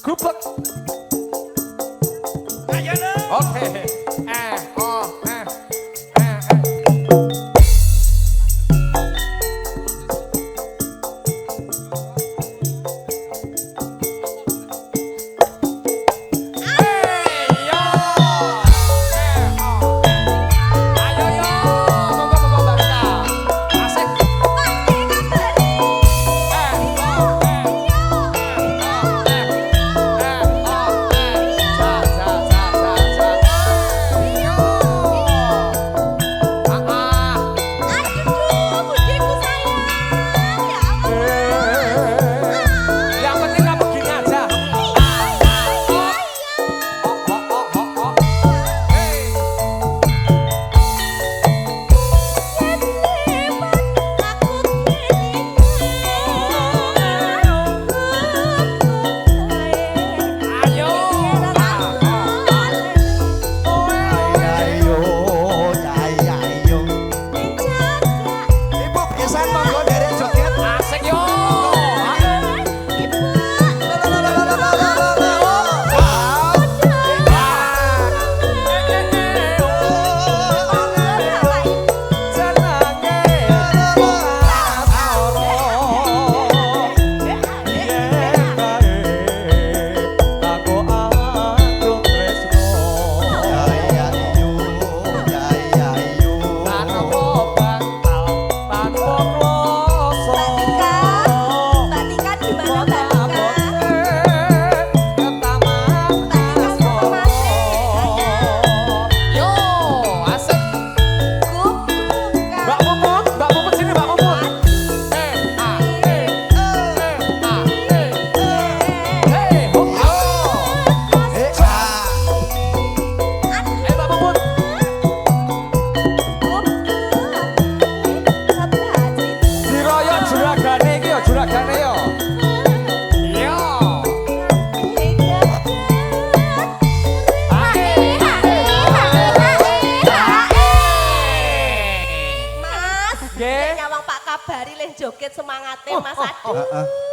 Gubek. Ayo dong. Oke.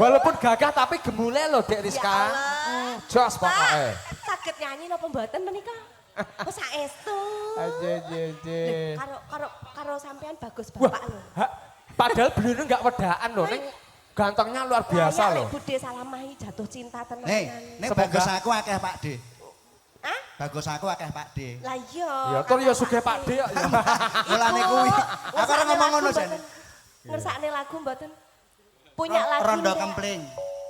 Walaupun gagah tapi gemule loh Dek Rizka. Jos pokoknya. Saged nyanyi napa mboten menika? Wes saestu. Aje. Karo sampean bagus bapak lho. Padahal beliau enggak wedaan loh, ning gantengnya luar biasa loh. Bude Salamahi jatuh cinta tenan. Ning bagus aku akeh Pak D. Hah? Bagus aku akeh Pak D. Lah iya. Ya tur ya sugih Pak D kok. Mulane kuwi. Aku ora ngomong ngono jan. Ngersakne lagu mboten? Punya lagu Rondo Kempling.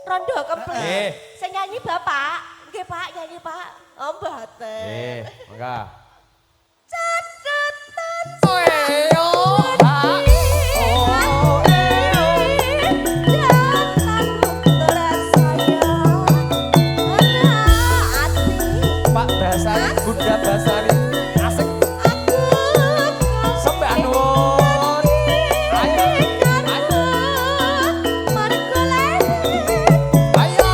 Rondo Kempling. Sing nyanyi Bapak. Nggih Pak, nyanyi Pak. Oh mboten. Enggak. Catetan. Oyo. Pak Basari, Bunda Basari. Asik. Sembah nuwun. Ayo.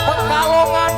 Pekalongan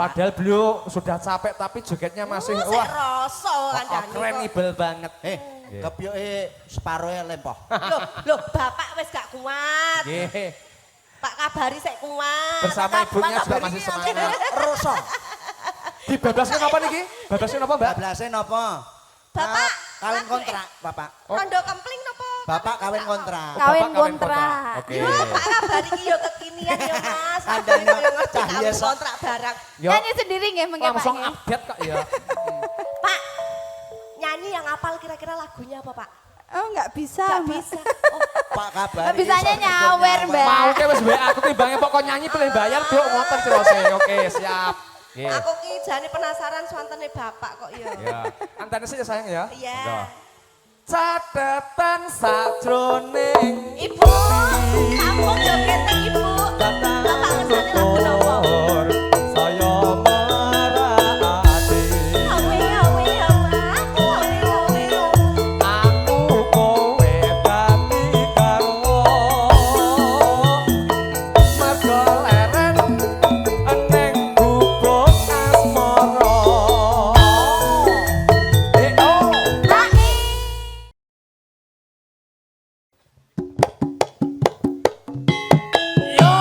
Padahal beliau sudah capek tapi jogetnya masih wah. Rasa kandhane. Kredibel banget. Kepyoke separohe lempoh. Loh, Bapak wis gak kuat. Nggih. Pak kabari sik kuat. Bersama ibunya juga masih semangat. Roso. Dibablaskan apa niki? Bablaskan apa, Mbak? Bablase napa? Bapak, Kawin kontrak, Bapak. rondo kempling napa? Bapak kawin kontrak. Kawin Bapak kontrak. Oke. Yo, Pak kabari iki yo kekinian yo, Mas. Kandhane Yo ngerti cahya kawin sok. kontrak barang. Yo, Nyanyi sendiri nggih mengke Pak. langsung nggih? update kok ya. Pak, nyanyi yang apal kira-kira lagunya apa, Pak? Oh enggak bisa. Gak Mbak. bisa. Oh, Pak kabar. Bisanya nyawer, Mbak. Mau ke wis WA aku timbangnya pokok nyanyi pilih bayar Duk ngoten terus. Oke, siap. Nggih. aku ki jane penasaran swantene Bapak kok yo. Ya, antene sih ya sayang ya. Iya. Monggo. Catatan sajroning Ibu, sampun joget Ibu. datang Bapak ngerti lagu napa? syukur saya merati Awe awe awe, awe awe. aku kowe dadi garwa mergo leren eneng gubuk asmara Yo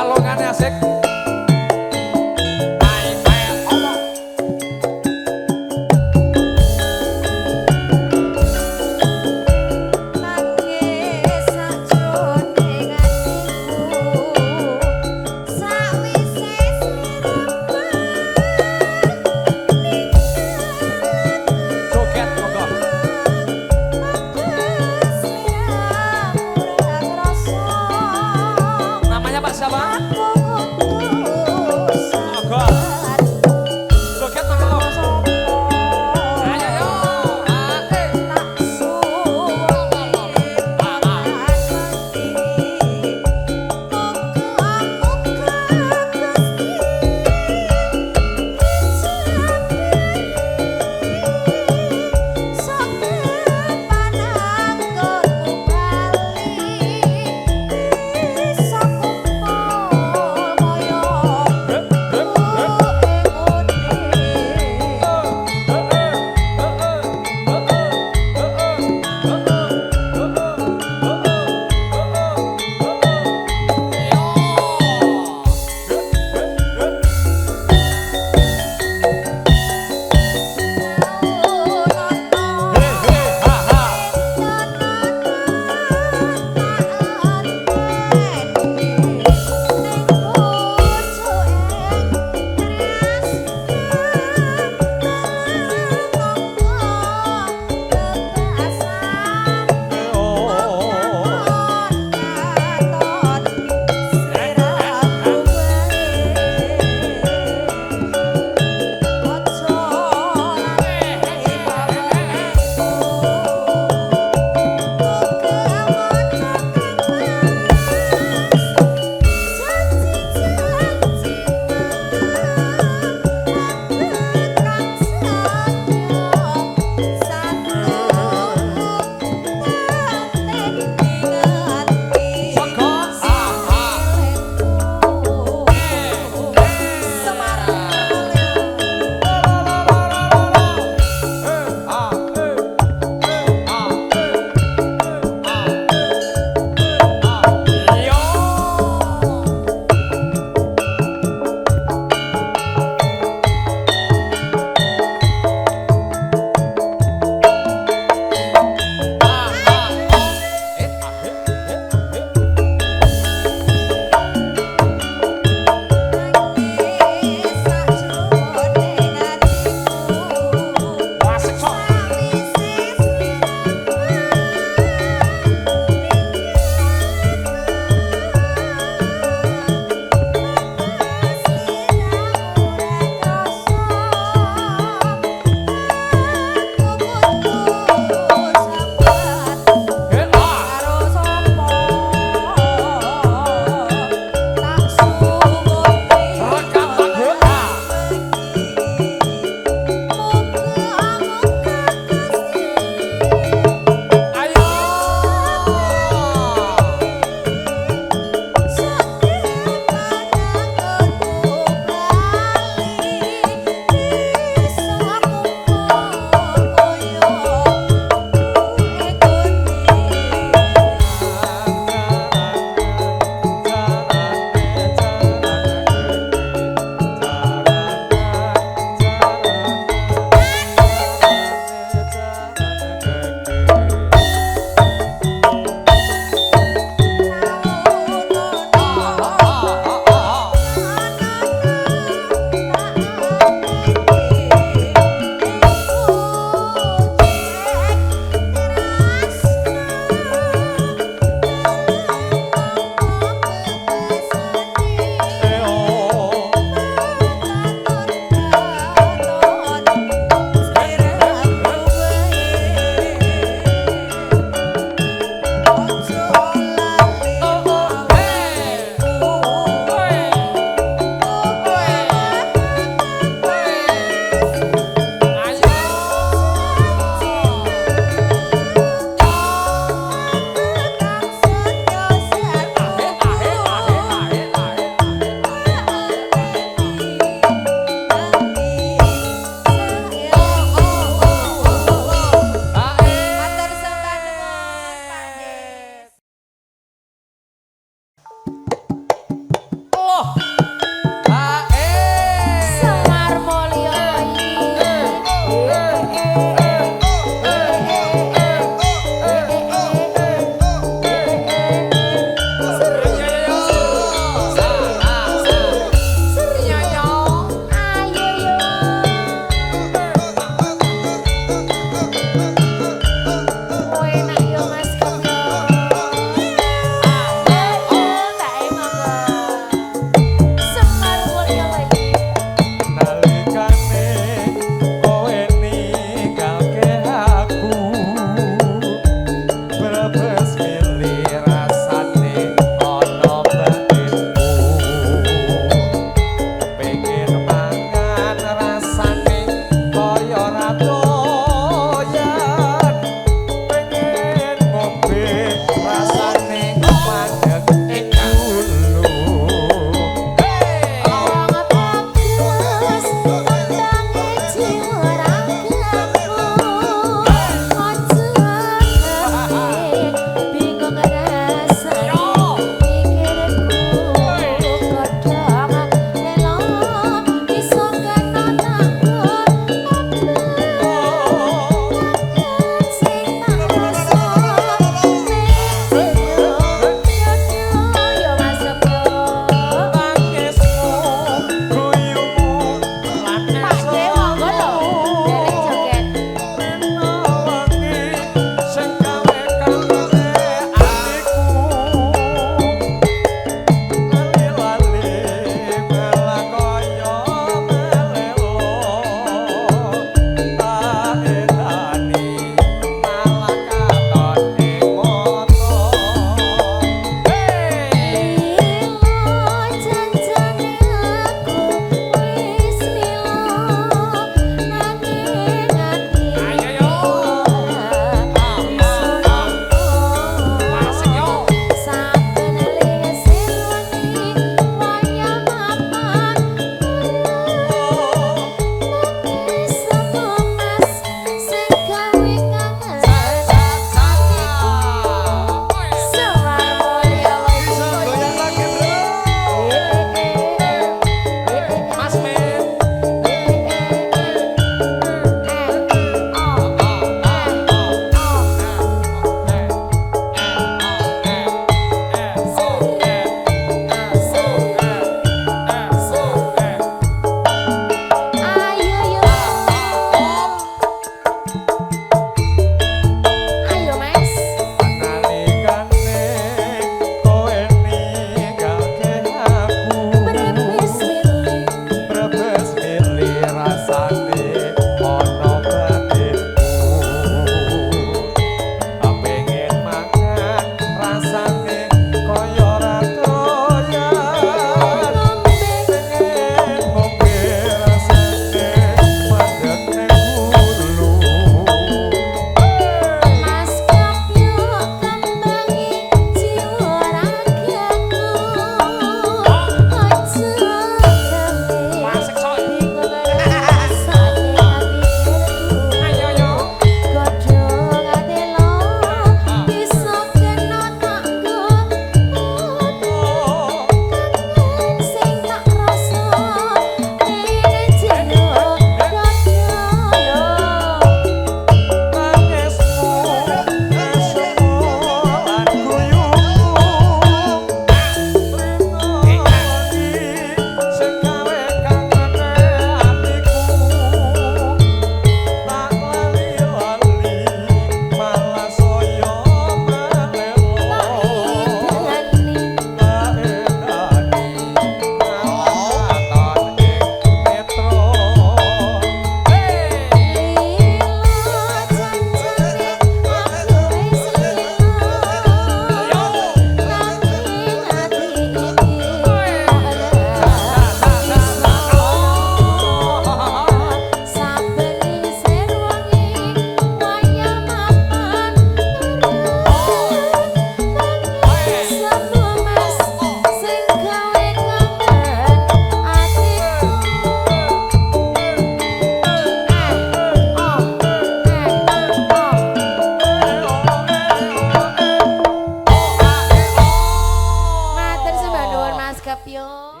yo.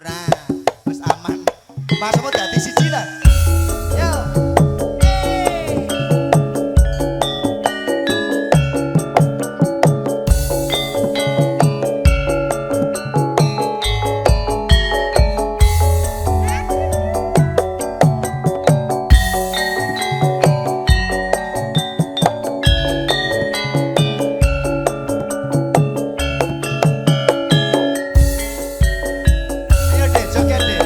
Nah, wis aman. Mas mau dadi siji lah. Yo. Ayo deh, joget deh.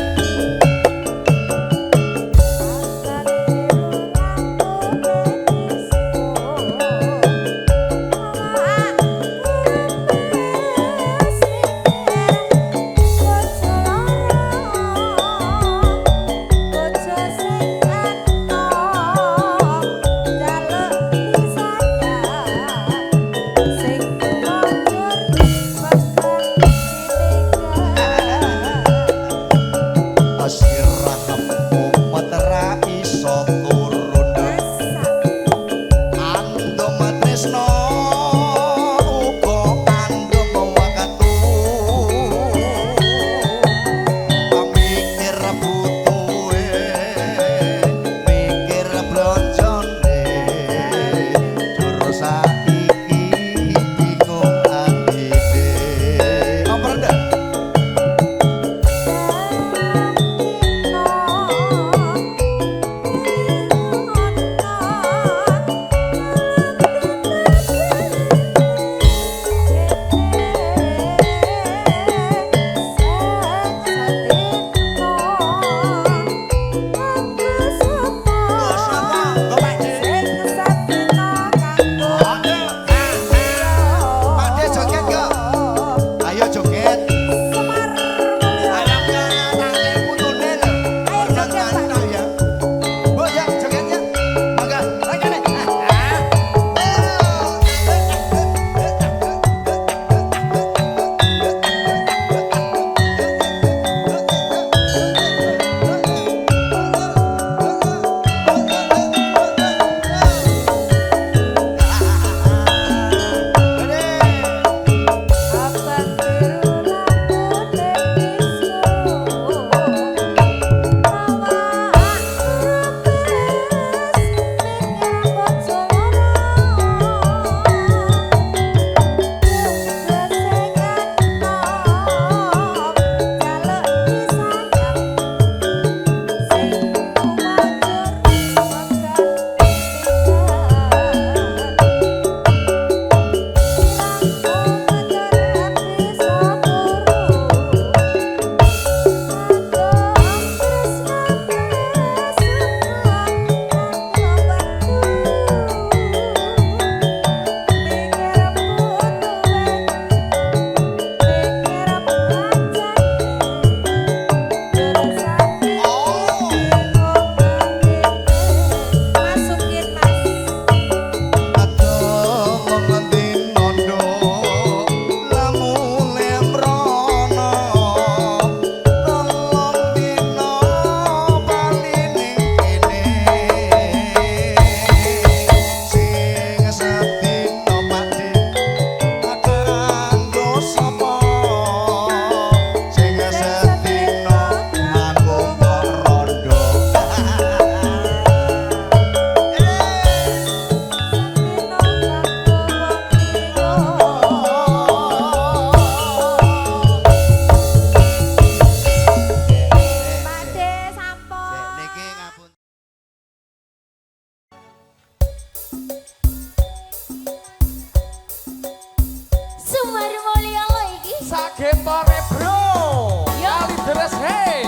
Gempore bro, kali deres hei.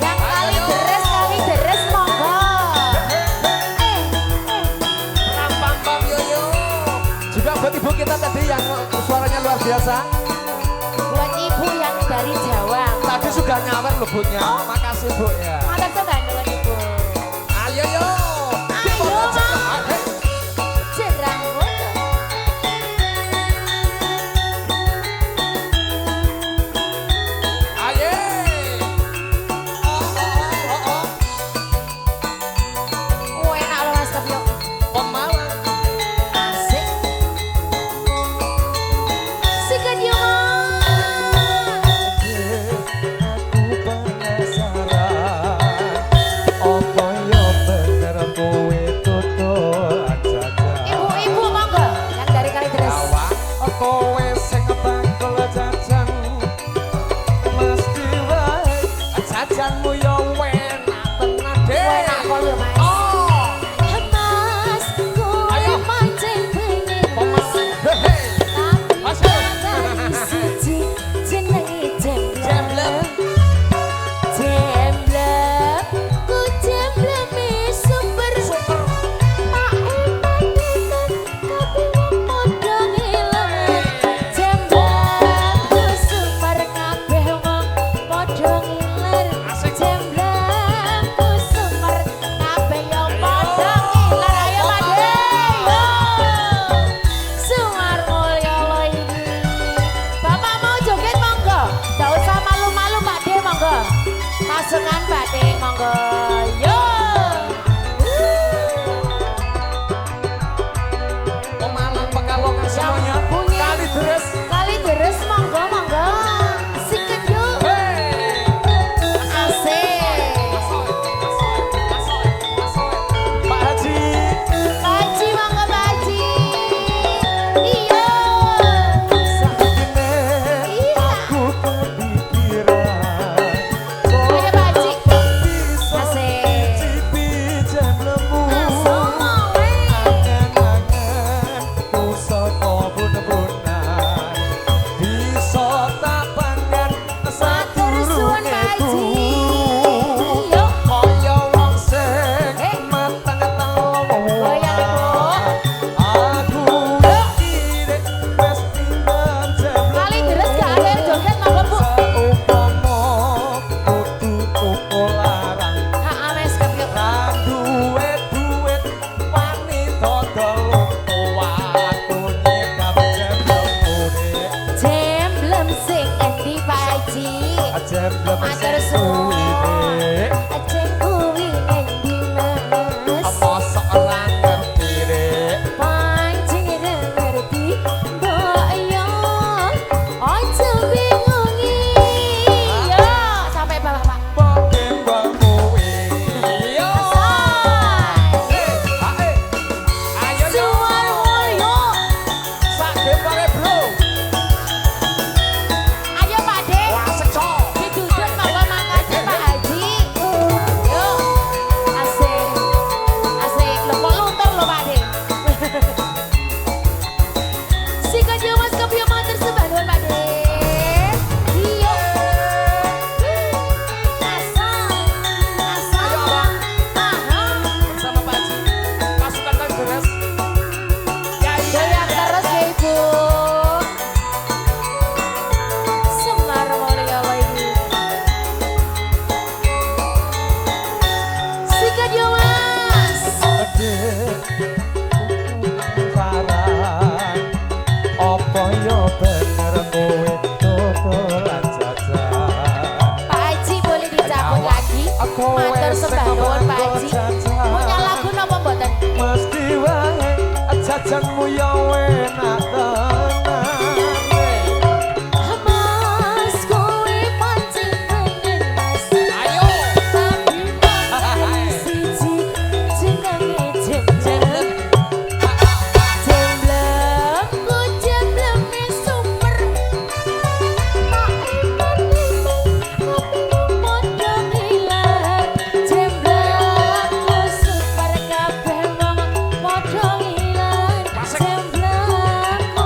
Yang kali deres monggo. Pam pam pam yo yo. Juga buat ibu kita tadi yang suaranya luar biasa. Buat ibu yang dari Jawa. Tadi sudah nyawer loh bunya. Makasih bu ya. Mantap tuh bantuan ibu. Ayo yo. Ayo mas. Cerang banget. Enak loh mas Tepio. Pemalas. Asik. Sikat yuk kowe sing bakal jajan mesti wae jajanmu yo enak tenan deh. Enak kok lho, Mas. Oh, Mas, kowe Ayo. pancen pengen pemasan. Hehe. tapi Masuk. dari siji jenenge Jemblem. Jemblem, ku jembleme super. Super. Tak enak kabeh wong padha ngiler. Jemblem, ku super kabeh wong padha ngiler. Asik. Jemblem, ku super kabeh wong padha ngiler. Ayo Pade, yo. Sumar mulya lo ini. Bapak mau joget monggo. Nggak usah malu-malu Pade monggo. Pasungan Pade monggo. Yo. Pemalang Pekalongan semuanya. punya. Kali deres. Kali deres monggo monggo. Sikat yuk. Hey. Asik. Pak Haji. Baji monggo baji. Iya. Sakitnya Iya. aku kepikiran. Ayo baji. Bisa Asik. cicipi jemblemu. Langsung mau weh. Angen-angen ku saka bun-bunan. Bisa tak pangan Matur suwun, sadurunge Pak Haji. turu. Yo. Kaya wong sing Eh. mateng-mateng Goyang, Ibu. Aku kira mesti menjemblemu. Kali deres gak ada yang joget monggo Bu. Saumpama kudu tukul larang. Ha mes kepyuk. Kan duwe duit wani dodol aku nyekap jemblemu dek. Jemblem sing endi Pak Haji? Jemblem Matur sing suwun. kuwi dek. Ajeng kuwi endi Mas? Apa seorang ngerti dek. Pancing ngerti mbok yo. Ojo bingungi. Yo, sampai Bapak. Pokembang kuwi. Yo. Asal. Ae. Ayo yo. Suwar mulya. Sak gembale bro. Ayo Pak De. Wah sekso. Diduduk monggo makasih Pak Haji. Yo. Asik. Asik. Lho kok luntur lho Pak De. Sikat yo Mas kepiye matur sembah nuwun Pak De. Iya. Asal. Asal. Ayo, Abang. Aha. Bersama Pak Haji. Pasukan Kang Deres. Ya iya. Goyang terus ya Ibu. Semar mulya lagi. Sikat yo Mas. Saran apa yo bener kowe dodolan jajan. Pak Haji boleh dicabut lagi. Matur sembah nuwun Pak Haji. Punya lagu napa mboten? Mesti wae jajanmu yo enak tenan. Mas kowe pancen pengen Mas. Ayo. Tapi dari siji jenenge jemblem. Jemblem, ku jembleme super. Tak enak tapi padha ngiler. Jemblem, ku super kabeh wong padha ngiler. Asik. Jemblem, ku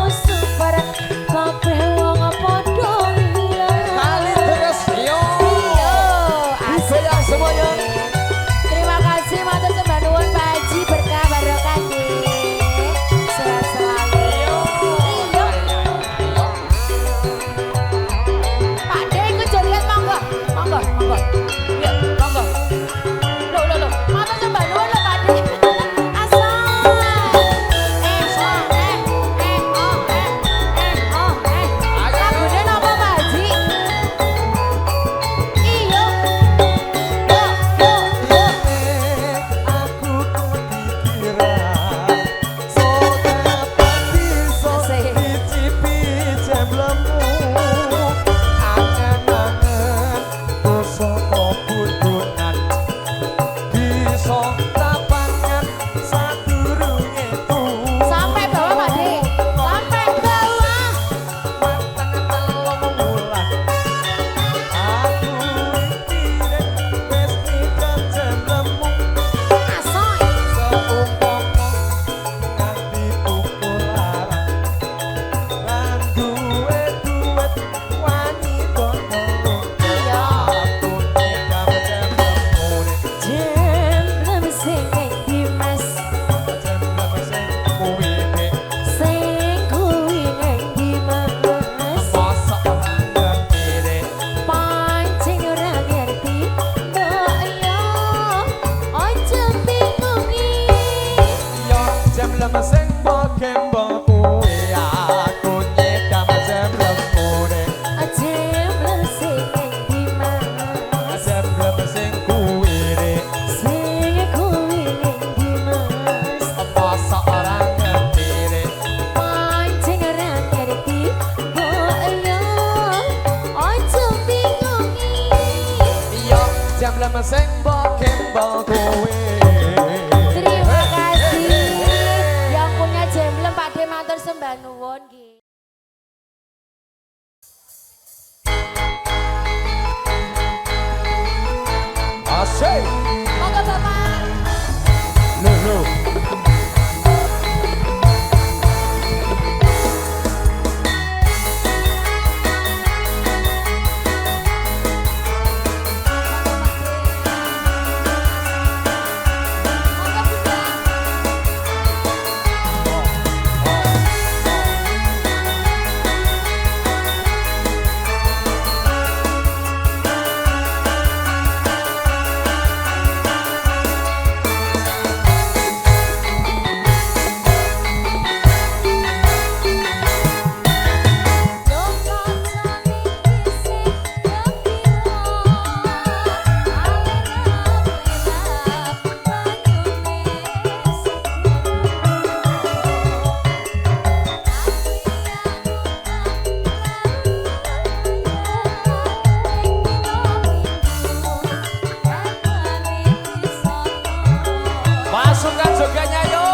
sing mbok gembok kowe. Terima kasih yang punya jemblem Pak De matur sembah nuwun nggih. Asik. Monggo Bapak. Loh. Pasukan joganya yo.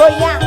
goyang.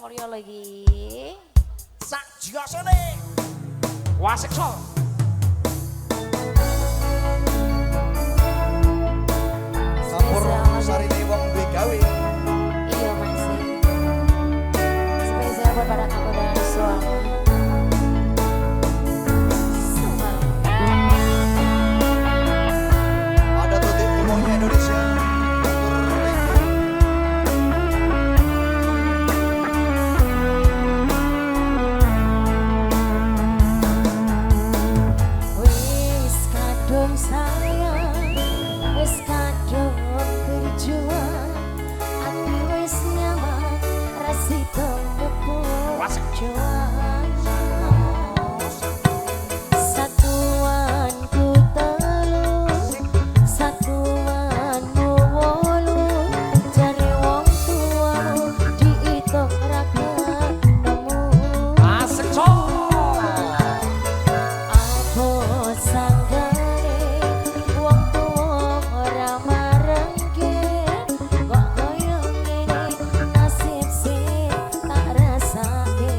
Mulya lagi. Sak jiosone. Wasekso. Sampur sarine wong duwe gawe. Iya masih. Spesial buat para kamu dan suami. Ada tutik umumnya Indonesia. Nasib sih tak rasake.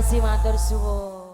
kasih matur suwun.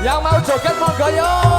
Yang mau joget monggo yo.